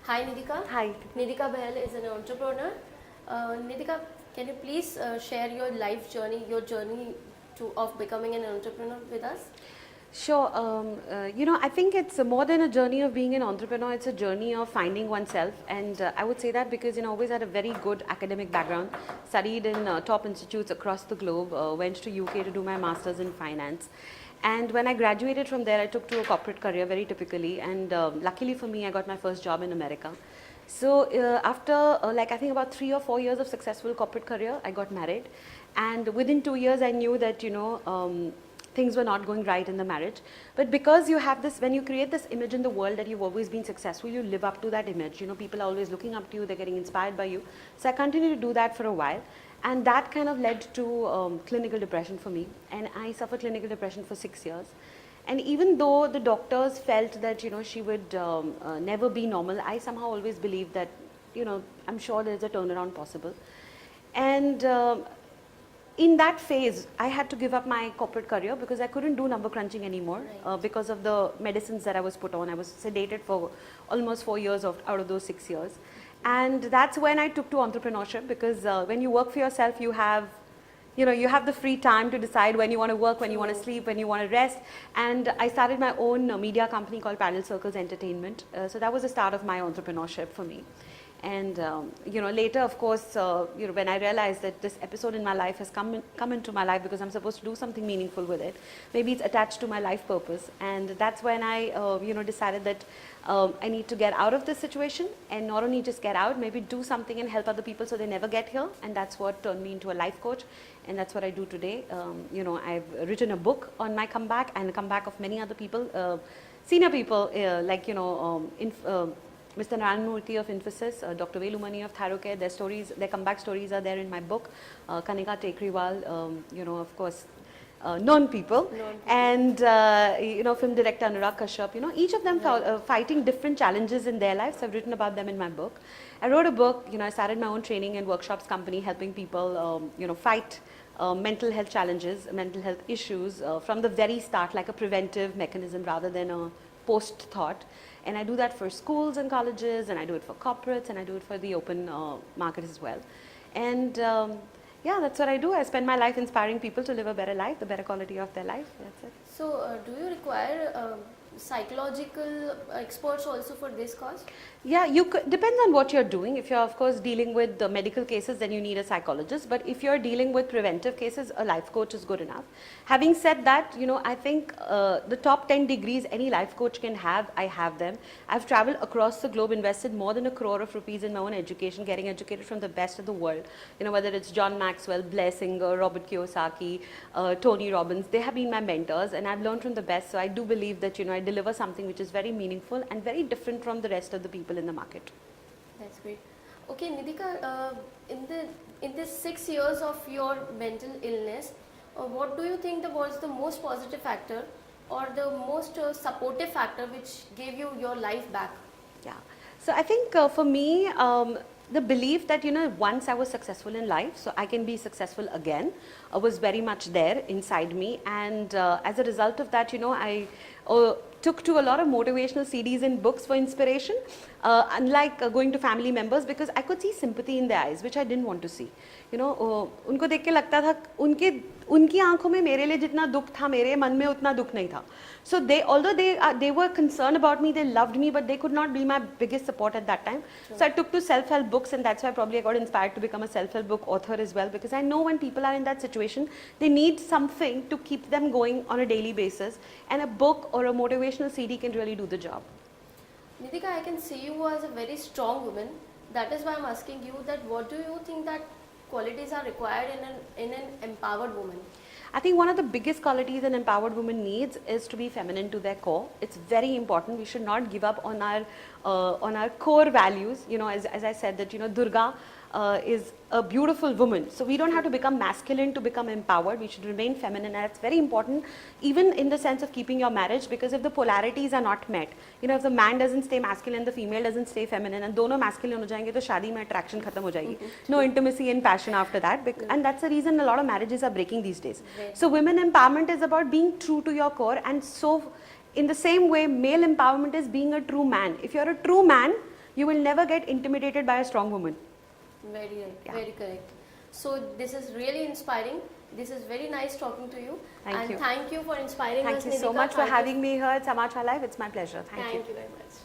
Hi Nidhika. Hi. Nidhika Bahl is an entrepreneur. Nidhika, can you please share your life journey, your journey of becoming an entrepreneur with us? Sure. I think it's more than a journey of being an entrepreneur. It's a journey of finding oneself, and I would say that because I always had a very good academic background, studied in top institutes across the globe, went to UK to do my masters in finance, and when I graduated from there, I took to a corporate career very typically, and luckily for me, I got my first job in America. So after I think about 3 or 4 years of successful corporate career, I got married, and within 2 years, I knew that things were not going right in the marriage. But because you have this, when you create this image in the world that you've always been successful, you live up to that image. People are always looking up to you, they're getting inspired by you. So I continued to do that for a while. And that kind of led to clinical depression for me. And I suffered clinical depression for 6 years. And even though the doctors felt that, she would never be normal, I somehow always believed that, I'm sure there's a turnaround possible. And in that phase, I had to give up my corporate career because I couldn't do number crunching anymore because of the medicines that I was put on. I was sedated for almost 4 years out of those 6 years. And that's when I took to entrepreneurship because when you work for yourself, you have the free time to decide when you want to work, when you want to sleep, when you want to rest. And I started my own media company called Parallel Circles Entertainment. So that was the start of my entrepreneurship for me. And later, of course, when I realized that this episode in my life has come into my life because I'm supposed to do something meaningful with it. Maybe it's attached to my life purpose, and that's when I, decided that I need to get out of this situation, and not only just get out, maybe do something and help other people so they never get here. And that's what turned me into a life coach, and that's what I do today. I've written a book on my comeback and the comeback of many other people, senior people, Mr. Narayan Murthy of Infosys, Dr. Velumani of Tharocare, their stories, their comeback stories are there in my book. Kanika Tekriwal, of course, known people. And, film director Anurag Kashyap, each of them fighting different challenges in their lives. I've written about them in my book. I wrote a book, I started my own training and workshops company helping people, fight mental health challenges, mental health issues from the very start, like a preventive mechanism rather than a post thought. And I do that for schools and colleges, and I do it for corporates, and I do it for the open market as well. And that's what I do. I spend my life inspiring people to live a better life, the better quality of their life. That's it. So do you require psychological experts also for this cause? Yeah, depends on what you're doing. If you're of course dealing with the medical cases, then you need a psychologist. But if you're dealing with preventive cases, a life coach is good enough. Having said that, I think the top 10 degrees any life coach can have, I have them. I've traveled across the globe, invested more than ₹1 crore in my own education, getting educated from the best of the world. Whether it's John Maxwell, Blair Singer, Robert Kiyosaki, Tony Robbins, they have been my mentors, and I've learned from the best. So I do believe that, I deliver something which is very meaningful and very different from the rest of the people in the market. That's great. Okay, Nidhika, in this 6 years of your mental illness, what do you think was the most positive factor or the most supportive factor which gave you your life back? Yeah. So I think for me, the belief that, once I was successful in life, so I can be successful again, was very much there inside me. And as a result of that, I took to a lot of motivational CDs and books for inspiration, unlike going to family members, because I could see sympathy in their eyes, which I didn't want to see. उनको देख के लगता था उनकी आंखों में मेरे लिए जितना दुख था मेरे मन में उतना दुख नहीं था. So although they were concerned about me, they loved me, but they could not be my biggest support at that time. Sure. So I took to self-help books, and that's why probably I got inspired to become a self-help book author as well, because I know when people are in that situation, they need something to keep them going on a daily basis, and a book or a motivational CD can really do the job. Nidhika, I can see you as a very strong woman. That is why I'm asking you that what do you think that qualities are required in an empowered woman? I think one of the biggest qualities an empowered woman needs is to be feminine to their core. It's very important. We should not give up on our core values. As I said that, Durga is a beautiful woman. So we don't have to become masculine to become empowered. We should remain feminine, and that's very important, even in the sense of keeping your marriage, because if the polarities are not met, if the man doesn't stay masculine, the female doesn't stay feminine, and dono masculine ho jayenge, to shaadi mein attraction khatam ho jayegi. No intimacy and passion after that, and that's the reason a lot of marriages are breaking these days. So women empowerment is about being true to your core, and so in the same way, male empowerment is being a true man. If you're a true man, you will never get intimidated by a strong woman. Very right, Yeah. very correct. So this is really inspiring. This is very nice talking to you. Thank and you. thank you for inspiring us, Thank you so Nidhika. much for Thank you. having me here at Samachar Live. It's my pleasure. Thank you. Thank you very much.